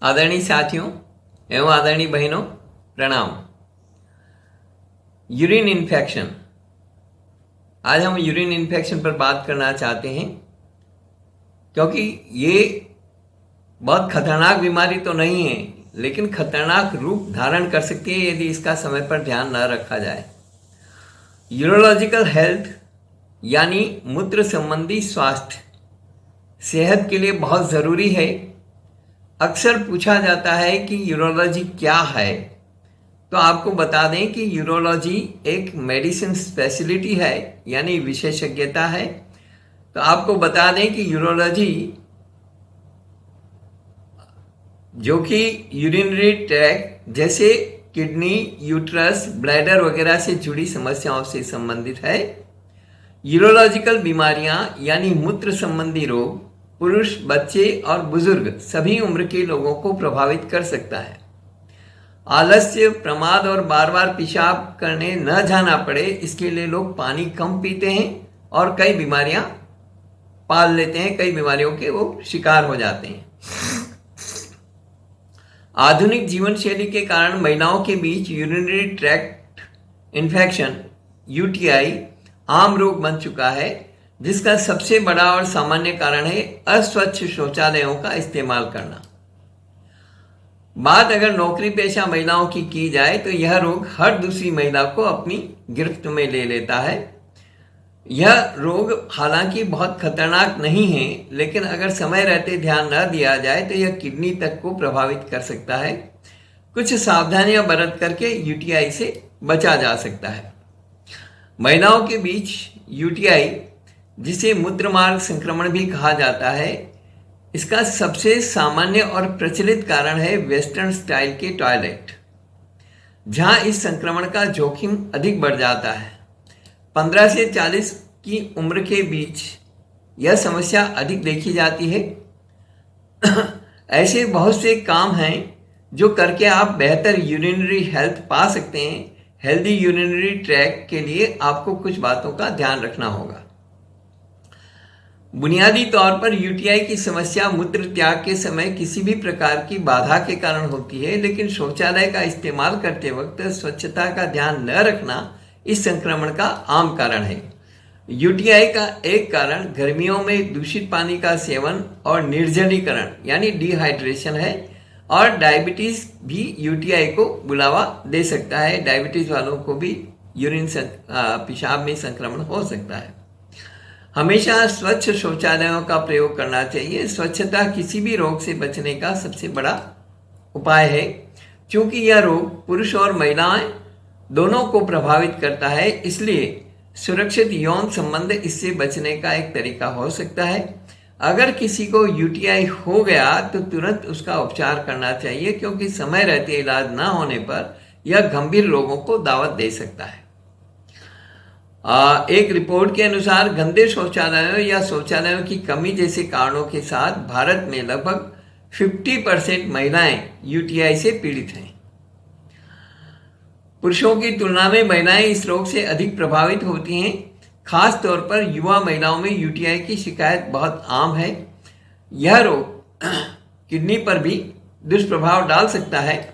आदरणीय साथियों एवं आदरणीय बहनों, प्रणाम। Urine infection. आज हम यूरिन इन्फेक्शन पर बात करना चाहते हैं, क्योंकि ये बहुत खतरनाक बीमारी तो नहीं है, लेकिन खतरनाक रूप धारण कर सकती है यदि इसका समय पर ध्यान न रखा जाए। यूरोलॉजिकल हेल्थ यानी मूत्र संबंधी स्वास्थ्य सेहत के लिए बहुत ज़रूरी है। अक्सर पूछा जाता है कि यूरोलॉजी क्या है, तो आपको बता दें कि यूरोलॉजी एक मेडिसिन स्पेशलिटी है, यानी विशेषज्ञता है। तो आपको बता दें कि यूरोलॉजी जो कि यूरिनरी ट्रैक्ट जैसे किडनी, यूट्रस, ब्लैडर वगैरह से जुड़ी समस्याओं से संबंधित है। यूरोलॉजिकल बीमारियां यानी मूत्र संबंधी रोग पुरुष, बच्चे और बुजुर्ग सभी उम्र के लोगों को प्रभावित कर सकता है। आलस्य, प्रमाद और बार बार पेशाब करने न जाना पड़े, इसके लिए लोग पानी कम पीते हैं और कई बीमारियां पाल लेते हैं, कई बीमारियों के वो शिकार हो जाते हैं। आधुनिक जीवन शैली के कारण महिलाओं के बीच यूरिनरी ट्रैक्ट इन्फेक्शन यूटीआई आम रोग बन चुका है, जिसका सबसे बड़ा और सामान्य कारण है अस्वच्छ शौचालयों का इस्तेमाल करना। बात अगर नौकरी पेशा महिलाओं की जाए तो यह रोग हर दूसरी महिला को अपनी गिरफ्त में ले लेता है। यह रोग हालांकि बहुत खतरनाक नहीं है, लेकिन अगर समय रहते ध्यान न दिया जाए तो यह किडनी तक को प्रभावित कर सकता है। कुछ सावधानियां बरत करके यूटीआई से बचा जा सकता है। महिलाओं के बीच यूटीआई, जिसे मूत्रमार्ग संक्रमण भी कहा जाता है, इसका सबसे सामान्य और प्रचलित कारण है वेस्टर्न स्टाइल के टॉयलेट, जहां इस संक्रमण का जोखिम अधिक बढ़ जाता है। 15 से 40 की उम्र के बीच यह समस्या अधिक देखी जाती है। ऐसे बहुत से काम हैं जो करके आप बेहतर यूरिनरी हेल्थ पा सकते हैं। हेल्दी यूरिनरी ट्रैक्ट के लिए आपको कुछ बातों का ध्यान रखना होगा। बुनियादी तौर पर यूटीआई की समस्या मूत्र त्याग के समय किसी भी प्रकार की बाधा के कारण होती है, लेकिन शौचालय का इस्तेमाल करते वक्त स्वच्छता का ध्यान न रखना इस संक्रमण का आम कारण है। यूटीआई का एक कारण गर्मियों में दूषित पानी का सेवन और निर्जलीकरण यानी डिहाइड्रेशन है, और डायबिटीज भी यूटीआई को बुलावा दे सकता है। डायबिटीज वालों को भी यूरिन पेशाब में संक्रमण हो सकता है। हमेशा स्वच्छ शौचालयों का प्रयोग करना चाहिए। स्वच्छता किसी भी रोग से बचने का सबसे बड़ा उपाय है। क्योंकि यह रोग पुरुष और महिलाएं दोनों को प्रभावित करता है, इसलिए सुरक्षित यौन संबंध इससे बचने का एक तरीका हो सकता है। अगर किसी को यूटीआई हो गया तो तुरंत उसका उपचार करना चाहिए, क्योंकि समय रहते इलाज न होने पर यह गंभीर रोगों को दावत दे सकता है। एक रिपोर्ट के अनुसार गंदे शौचालयों या शौचालयों की कमी जैसे कारणों के साथ भारत में लगभग 50% महिलाएं यूटीआई से पीड़ित हैं। पुरुषों की तुलना में महिलाएं इस रोग से अधिक प्रभावित होती हैं। खास तौर पर युवा महिलाओं में यूटीआई की शिकायत बहुत आम है। यह रोग किडनी पर भी दुष्प्रभाव डाल सकता है।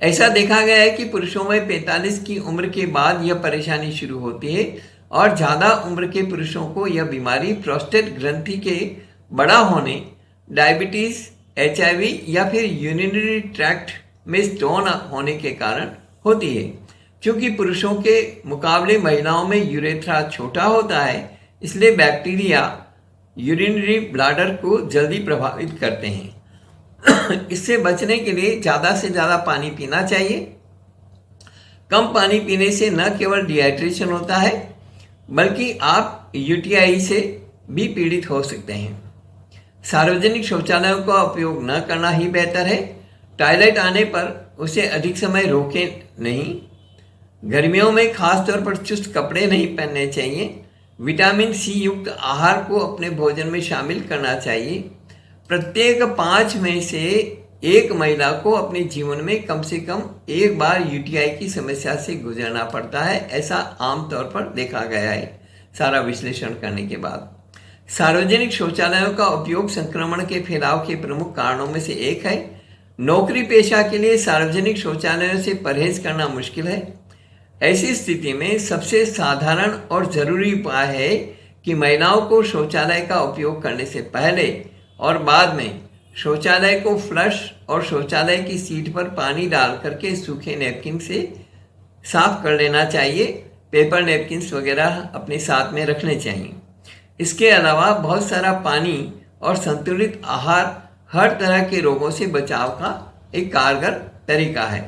ऐसा देखा गया है कि पुरुषों में 45 की उम्र के बाद यह परेशानी शुरू होती है, और ज़्यादा उम्र के पुरुषों को यह बीमारी प्रोस्टेट ग्रंथि के बड़ा होने, डायबिटीज़, एचआईवी या फिर यूरिनरी ट्रैक्ट में स्टोन होने के कारण होती है। क्योंकि पुरुषों के मुकाबले महिलाओं में यूरेथ्रा छोटा होता है, इसलिए बैक्टीरिया यूरिनरी ब्लैडर को जल्दी प्रभावित करते हैं। इससे बचने के लिए ज़्यादा से ज़्यादा पानी पीना चाहिए। कम पानी पीने से न केवल डिहाइड्रेशन होता है, बल्कि आप यूटीआई से भी पीड़ित हो सकते हैं। सार्वजनिक शौचालयों का उपयोग न करना ही बेहतर है। टॉयलेट आने पर उसे अधिक समय रोकें नहीं। गर्मियों में खास तौर पर चुस्त कपड़े नहीं पहनने चाहिए। विटामिन सी युक्त आहार को अपने भोजन में शामिल करना चाहिए। प्रत्येक 5 में से एक महिला को अपने जीवन में कम से कम एक बार यूटीआई की समस्या से गुजरना पड़ता है, ऐसा आमतौर पर देखा गया है सारा विश्लेषण करने के बाद। सार्वजनिक शौचालयों का उपयोग संक्रमण के फैलाव के प्रमुख कारणों में से एक है। नौकरी पेशा के लिए सार्वजनिक शौचालयों से परहेज करना मुश्किल है। ऐसी स्थिति में सबसे साधारण और जरूरी उपाय है कि महिलाओं को शौचालय का उपयोग करने से पहले और बाद में शौचालय को फ्लश और शौचालय की सीट पर पानी डाल करके सूखे नैपकिन से साफ कर लेना चाहिए। पेपर नैपकिन्स वगैरह अपने साथ में रखने चाहिए। इसके अलावा बहुत सारा पानी और संतुलित आहार हर तरह के रोगों से बचाव का एक कारगर तरीका है।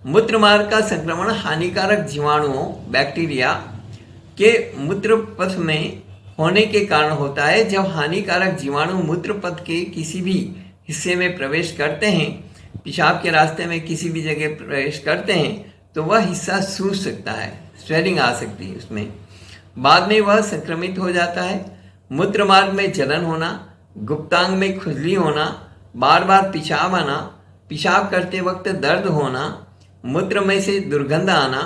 मूत्रमार्ग का संक्रमण हानिकारक जीवाणुओं बैक्टीरिया के मूत्रपथ में होने के कारण होता है। जब हानिकारक जीवाणु मूत्रपथ के किसी भी हिस्से में प्रवेश करते हैं, पेशाब के रास्ते में किसी भी जगह प्रवेश करते हैं, तो वह हिस्सा सूज सकता है, स्वेलिंग आ सकती है उसमें, बाद में वह संक्रमित हो जाता है। मूत्रमार्ग में जलन होना, गुप्तांग में खुजली होना, बार बार पेशाब आना, पेशाब करते वक्त दर्द होना, मूत्र में से दुर्गंध आना,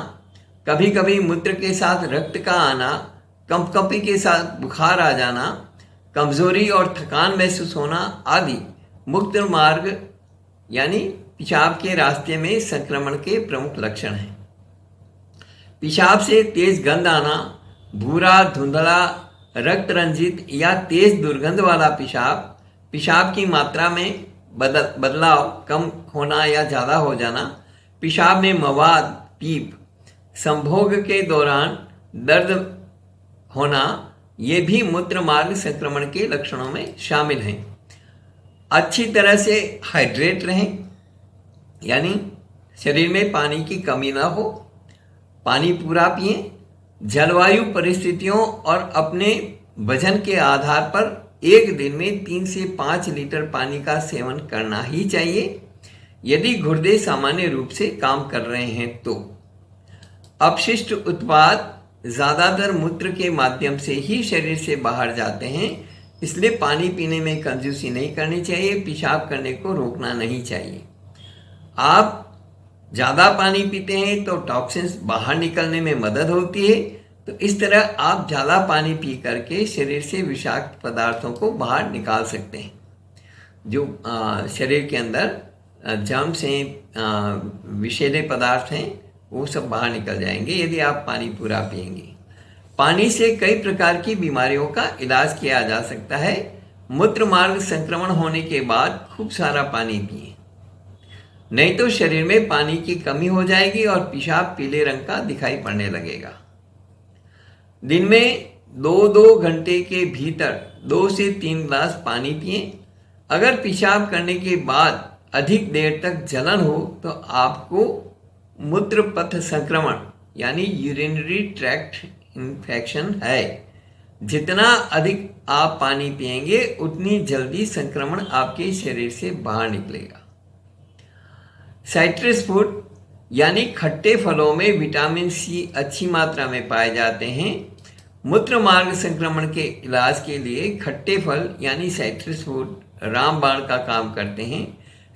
कभी कभी मूत्र के साथ रक्त का आना, कंपकंपी के साथ बुखार आ जाना, कमजोरी और थकान महसूस होना आदि मूत्रमार्ग यानी पेशाब के रास्ते में संक्रमण के प्रमुख लक्षण हैं। पेशाब से तेज गंध आना, भूरा, धुंधला, रक्त रंजित या तेज दुर्गंध वाला पेशाब, पेशाब की मात्रा में बदलाव, कम होना या ज़्यादा हो जाना, पेशाब में मवाद, पीप, संभोग के दौरान दर्द होना, ये भी मूत्रमार्ग संक्रमण के लक्षणों में शामिल हैं। अच्छी तरह से हाइड्रेट रहें, यानी शरीर में पानी की कमी ना हो, पानी पूरा पिएं। जलवायु परिस्थितियों और अपने वजन के आधार पर एक दिन में 3 से 5 लीटर पानी का सेवन करना ही चाहिए। यदि गुर्दे सामान्य रूप से काम कर रहे हैं तो अपशिष्ट उत्पाद ज़्यादातर मूत्र के माध्यम से ही शरीर से बाहर जाते हैं, इसलिए पानी पीने में कंजूसी नहीं करनी चाहिए, पेशाब करने को रोकना नहीं चाहिए। आप ज़्यादा पानी पीते हैं तो टॉक्सिन्स बाहर निकलने में मदद होती है, तो इस तरह आप ज़्यादा पानी पी करके शरीर से विषाक्त पदार्थों को बाहर निकाल सकते हैं। जो शरीर के अंदर जर्म्स हैं, विषैले पदार्थ हैं, वो सब बाहर निकल जाएंगे यदि आप पानी पूरा पिएंगे। पानी से कई प्रकार की बीमारियों का इलाज किया जा सकता है। मूत्रमार्ग संक्रमण होने के बाद खूब सारा पानी पिएं, नहीं तो शरीर में पानी की कमी हो जाएगी और पेशाब पीले रंग का दिखाई पड़ने लगेगा। दिन में 2-2 घंटे के भीतर 2 से 3 गिलास पानी पिएं। अगर पेशाब करने के बाद अधिक देर तक जलन हो तो आपको मूत्रपथ संक्रमण यानी यूरिनरी ट्रैक्ट इन्फेक्शन है। जितना अधिक आप पानी पिएंगे उतनी जल्दी संक्रमण आपके शरीर से बाहर निकलेगा। साइट्रस फ्रूट यानी खट्टे फलों में विटामिन सी अच्छी मात्रा में पाए जाते हैं। मूत्रमार्ग संक्रमण के इलाज के लिए खट्टे फल यानी साइट्रस फ्रूट रामबाण का काम करते हैं।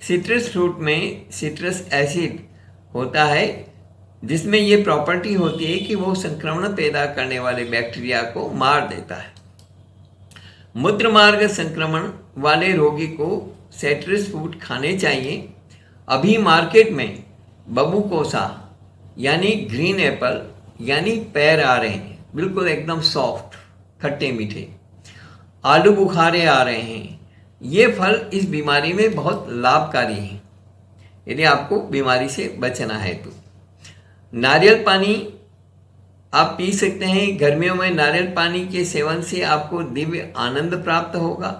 सिट्रस फ्रूट में सिट्रस एसिड होता है, जिसमें ये प्रॉपर्टी होती है कि वो संक्रमण पैदा करने वाले बैक्टीरिया को मार देता है। मूत्रमार्ग संक्रमण वाले रोगी को सिट्रस फ्रूट खाने चाहिए। अभी मार्केट में बबूकोसा यानी ग्रीन एप्पल यानी पैर आ रहे हैं, बिल्कुल एकदम सॉफ्ट, खट्टे मीठे। आलू बुखारे आ रहे हैं। ये फल इस बीमारी में बहुत लाभकारी हैं यदि आपको बीमारी से बचना है तो। नारियल पानी आप पी सकते हैं। गर्मियों में नारियल पानी के सेवन से आपको दिव्य आनंद प्राप्त होगा।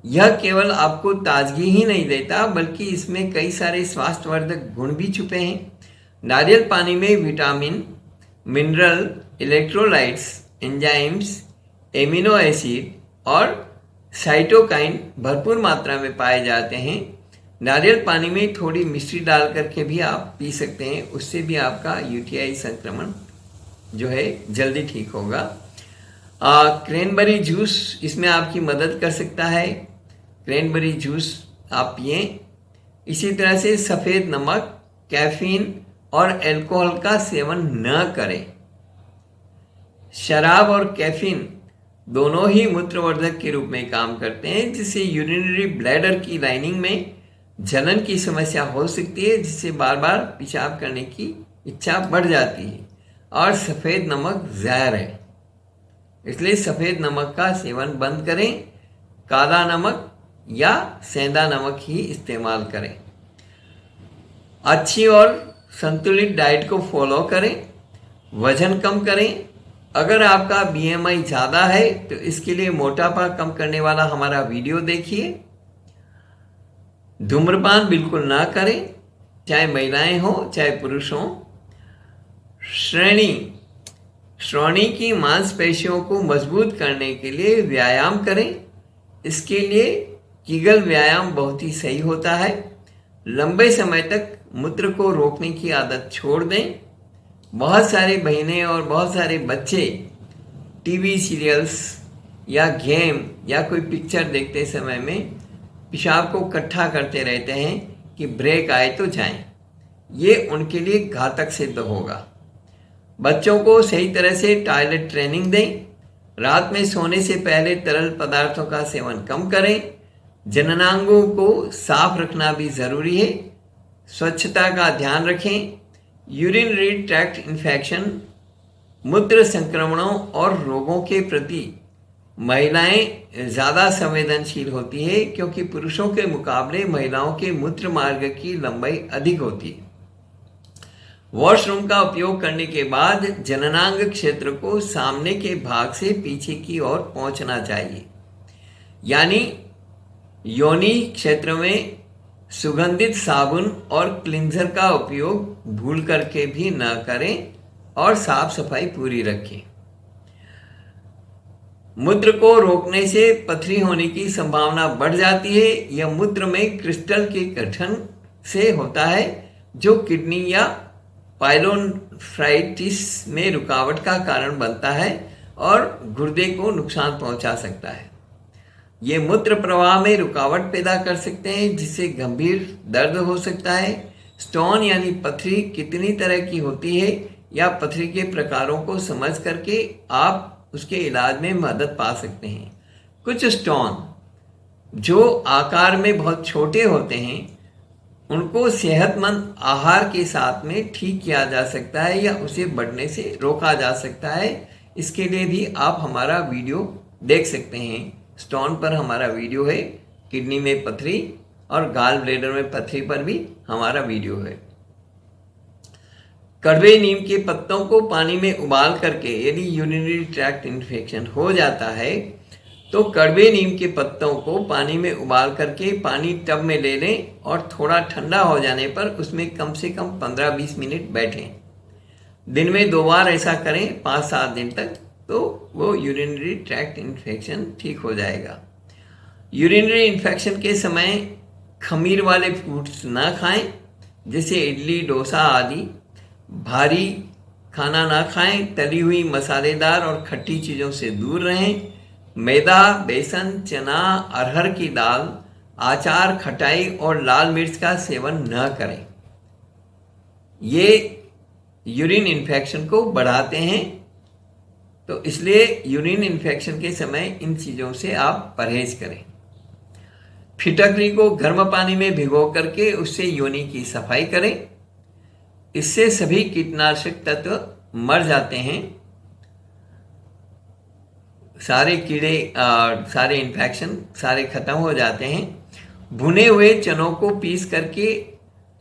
यह केवल आपको ताजगी ही नहीं देता बल्कि इसमें कई सारे स्वास्थ्यवर्धक गुण भी छुपे हैं। नारियल पानी में vitamin, mineral, electrolytes, enzymes, amino acid और साइटोकाइन भरपूर मात्रा में पाए जाते हैं। नारियल पानी में थोड़ी मिश्री डाल करके भी आप पी सकते हैं, उससे भी आपका यूटीआई संक्रमण जो है जल्दी ठीक होगा। क्रैनबेरी जूस इसमें आपकी मदद कर सकता है। क्रैनबेरी जूस आप पिएं। इसी तरह से सफ़ेद नमक, कैफीन और अल्कोहल का सेवन न करें। शराब और कैफीन दोनों ही मूत्रवर्धक के रूप में काम करते हैं, जिससे यूरिनरी ब्लैडर की लाइनिंग में जलन की समस्या हो सकती है, जिससे बार बार पेशाब करने की इच्छा बढ़ जाती है। और सफ़ेद नमक जहर है, इसलिए सफ़ेद नमक का सेवन बंद करें, काला नमक या सेंधा नमक ही इस्तेमाल करें। अच्छी और संतुलित डाइट को फॉलो करें, वजन कम करें। अगर आपका BMI ज़्यादा है तो इसके लिए मोटापा कम करने वाला हमारा वीडियो देखिए। धूम्रपान बिल्कुल ना करें, चाहे महिलाएं हों चाहे पुरुष हों। श्रोणि की मांसपेशियों को मजबूत करने के लिए व्यायाम करें। इसके लिए कीगल व्यायाम बहुत ही सही होता है। लंबे समय तक मूत्र को रोकने की आदत छोड़ दें। बहुत सारे बहनें और बहुत सारे बच्चे टीवी सीरियल्स या गेम या कोई पिक्चर देखते समय में पेशाब को इकट्ठा करते रहते हैं कि ब्रेक आए तो जाएं। ये उनके लिए घातक सिद्ध होगा। बच्चों को सही तरह से टॉयलेट ट्रेनिंग दें। रात में सोने से पहले तरल पदार्थों का सेवन कम करें। जननांगों को साफ रखना भी ज़रूरी है। स्वच्छता का ध्यान रखें। यूरिनरी ट्रैक्ट इन्फेक्शन, मूत्र संक्रमणों और रोगों के प्रति महिलाएं ज़्यादा संवेदनशील होती है, क्योंकि पुरुषों के मुकाबले महिलाओं के मूत्र मार्ग की लंबाई अधिक होती है। वॉशरूम का उपयोग करने के बाद जननांग क्षेत्र को सामने के भाग से पीछे की ओर पहुंचना चाहिए, यानी योनि क्षेत्र में सुगंधित साबुन और क्लींजर का उपयोग भूल करके भी न करें और साफ सफाई पूरी रखें। मूत्र को रोकने से पथरी होने की संभावना बढ़ जाती है। यह मूत्र में क्रिस्टल के गठन से होता है, जो किडनी या पाइलोनेफ्राइटिस में रुकावट का कारण बनता है और गुर्दे को नुकसान पहुंचा सकता है। ये मूत्र प्रवाह में रुकावट पैदा कर सकते हैं, जिससे गंभीर दर्द हो सकता है। स्टोन यानी पथरी कितनी तरह की होती है या पथरी के प्रकारों को समझ करके आप उसके इलाज में मदद पा सकते हैं। कुछ स्टोन जो आकार में बहुत छोटे होते हैं, उनको सेहतमंद आहार के साथ में ठीक किया जा सकता है या उसे बढ़ने से रोका जा सकता है। इसके लिए भी आप हमारा वीडियो देख सकते हैं। स्टोन पर हमारा वीडियो है, किडनी में पथरी और गाल ब्लैडर में पथरी पर भी हमारा वीडियो है। कड़वे नीम के पत्तों को पानी में उबाल करके यदि यूरिनरी ट्रैक्ट इन्फेक्शन हो जाता है तो कड़वे नीम के पत्तों को पानी में उबाल करके पानी टब में ले लें और थोड़ा ठंडा हो जाने पर उसमें कम से कम 15-20 मिनट बैठें। दिन में 2 बार ऐसा करें 5-7 दिन तक, तो वो यूरिनरी ट्रैक्ट इन्फेक्शन ठीक हो जाएगा। यूरिनरी इन्फेक्शन के समय खमीर वाले फूड्स ना खाएं, जैसे इडली, डोसा आदि। भारी खाना ना खाएं। तली हुई मसालेदार और खट्टी चीज़ों से दूर रहें। मैदा, बेसन, चना, अरहर की दाल, अचार, खटाई और लाल मिर्च का सेवन न करें। ये यूरिन इन्फेक्शन को बढ़ाते हैं, तो इसलिए यूरिन इन्फेक्शन के समय इन चीज़ों से आप परहेज करें। फिटकरी को गर्म पानी में भिगो करके उससे योनि की सफाई करें। इससे सभी कीटनाशक तत्व मर जाते हैं, सारे कीड़े सारे इन्फेक्शन सारे खत्म हो जाते हैं। भुने हुए चनों को पीस करके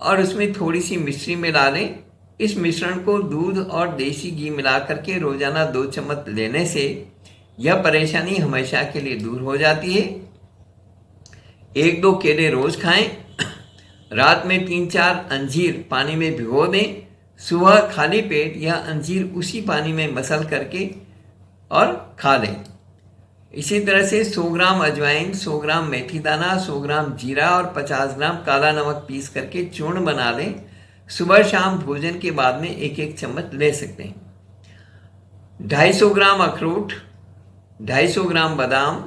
और उसमें थोड़ी सी मिश्री मिला लें। इस मिश्रण को दूध और देसी घी मिला करके रोजाना 2 चम्मच लेने से यह परेशानी हमेशा के लिए दूर हो जाती है। 1-2 केले रोज खाएं। रात में 3-4 अंजीर पानी में भिगो दें। सुबह खाली पेट यह अंजीर उसी पानी में मसल करके और खा लें। इसी तरह से 100 ग्राम अजवाइन, 100 ग्राम मेथी दाना, 100 ग्राम जीरा और 50 ग्राम काला नमक पीस करके चूर्ण बना लें। सुबह शाम भोजन के बाद में 1-1 चम्मच ले सकते हैं। 250 ग्राम अखरोट, 250 ग्राम बादाम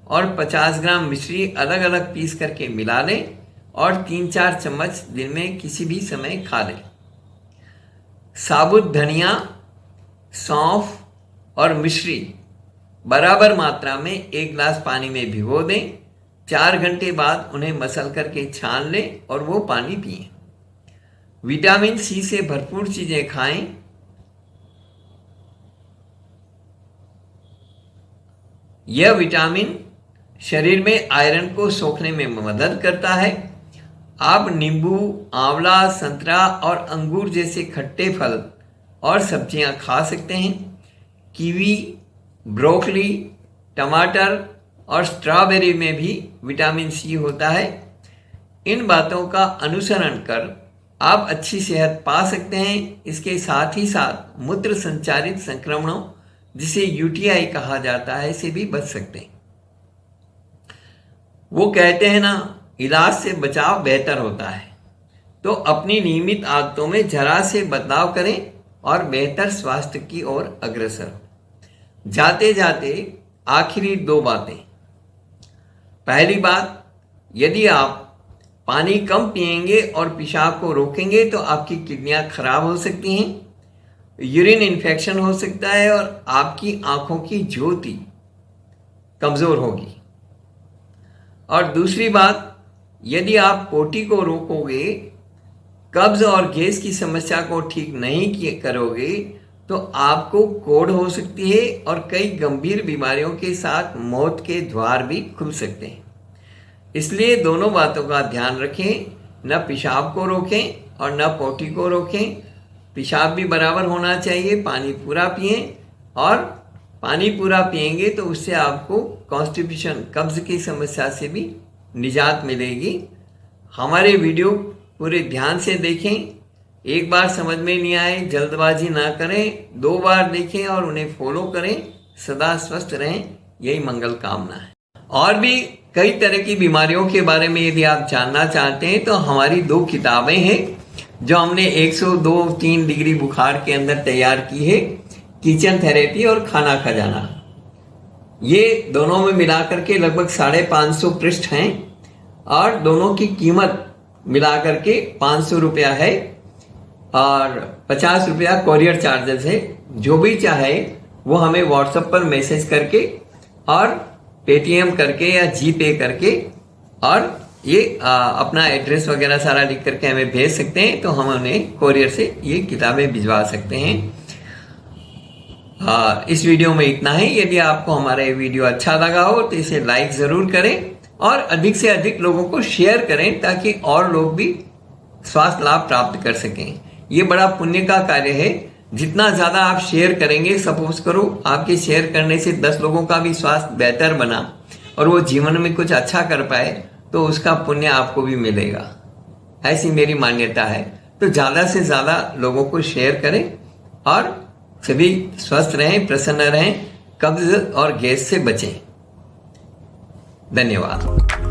और 50 ग्राम मिश्री अलग अलग पीस करके मिला लें और 3-4 चम्मच दिन में किसी भी समय खा लें। साबुत धनिया, सौंफ और मिश्री बराबर मात्रा में 1 गिलास पानी में भिगो दें। 4 घंटे बाद उन्हें मसल करके छान लें और वो पानी पिएं। विटामिन सी से भरपूर चीजें खाएं। यह विटामिन शरीर में आयरन को सोखने में मदद करता है। आप नींबू, आंवला, संतरा और अंगूर जैसे खट्टे फल और सब्जियां खा सकते हैं। कीवी, ब्रोकली, टमाटर और स्ट्रॉबेरी में भी विटामिन सी होता है। इन बातों का अनुसरण कर आप अच्छी सेहत पा सकते हैं। इसके साथ ही साथ मूत्र संचारित संक्रमणों, जिसे यूटीआई कहा जाता है, से भी बच सकते हैं। वो कहते हैं ना, इलाज से बचाव बेहतर होता है। तो अपनी नियमित आदतों में जरा से बदलाव करें और बेहतर स्वास्थ्य की ओर अग्रसर हो। जाते जाते आखिरी 2 बातें। पहली बात, यदि आप पानी कम पिएंगे और पेशाब को रोकेंगे तो आपकी किडनियां खराब हो सकती हैं, यूरिन इन्फेक्शन हो सकता है और आपकी आंखों की ज्योति कमजोर होगी। और दूसरी बात, यदि आप पोटी को रोकोगे, कब्ज और गैस की समस्या को ठीक नहीं करोगे, तो आपको कोढ़ हो सकती है और कई गंभीर बीमारियों के साथ मौत के द्वार भी खुल सकते हैं। इसलिए दोनों बातों का ध्यान रखें, न पेशाब को रोकें और न पोटी को रोकें। पेशाब भी बराबर होना चाहिए, पानी पूरा पिएं, और पानी पूरा पिएंगे तो उससे आपको कॉन्स्टिपेशन, कब्ज की समस्या से भी निजात मिलेगी। हमारे वीडियो पूरे ध्यान से देखें। एक बार समझ में नहीं आए जल्दबाजी ना करें, 2 बार देखें और उन्हें फॉलो करें। सदा स्वस्थ रहें, यही मंगल कामना है। और भी कई तरह की बीमारियों के बारे में यदि आप जानना चाहते हैं तो हमारी 2 किताबें हैं जो हमने 102-3 डिग्री बुखार के अंदर तैयार की है, किचन थेरेपी और खाना खजाना। ये दोनों में मिलाकर के लगभग 550 पृष्ठ हैं और दोनों की कीमत मिलाकर के 500 रुपया है और 50 रुपया कोरियर चार्जेस है। जो भी चाहे वो हमें व्हाट्सएप पर मैसेज करके और पेटीएम करके या जीपे करके और ये अपना एड्रेस वगैरह सारा लिख करके हमें भेज सकते हैं, तो हम उन्हें कोरियर से ये किताबें भिजवा सकते हैं। इस वीडियो में इतना ही। यदि आपको हमारा ये वीडियो अच्छा लगा हो तो इसे लाइक जरूर करें और अधिक से अधिक लोगों को शेयर करें ताकि और लोग भी स्वास्थ्य लाभ प्राप्त कर सकें। ये बड़ा पुण्य का कार्य है। जितना ज्यादा आप शेयर करेंगे, सपोज करो आपके शेयर करने से 10 लोगों का भी स्वास्थ्य बेहतर बना और वो जीवन में कुछ अच्छा कर पाए, तो उसका पुण्य आपको भी मिलेगा। ऐसी मेरी मान्यता है। तो ज्यादा से ज्यादा लोगों को शेयर करें और सभी स्वस्थ रहें, प्रसन्न रहें, कब्ज और गैस से बचें। धन्यवाद।